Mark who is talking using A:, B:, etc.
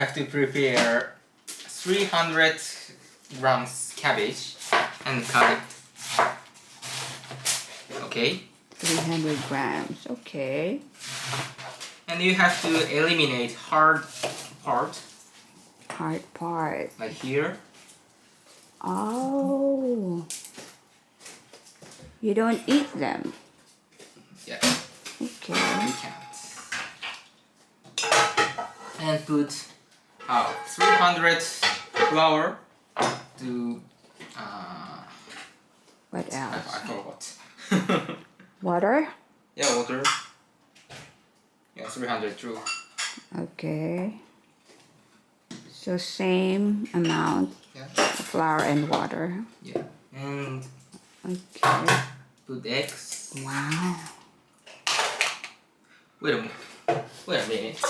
A: have to prepare 300 grams cabbage and cut it. Okay.
B: 300 grams. Okay.
A: And you have to eliminate hard part.
B: Hard part.
A: Like here.
B: Oh. You don't eat them.
A: Yeah.
B: Okay.
A: You can't. And put 300 flour to
B: What
A: I
B: else?
A: forgot.
B: Water?
A: Yeah, water. Yeah, 300 true.
B: Okay. So same amount
A: Yeah.
B: of flour and water.
A: Yeah. And
B: Okay.
A: put eggs.
B: Wow.
A: Wait a minute.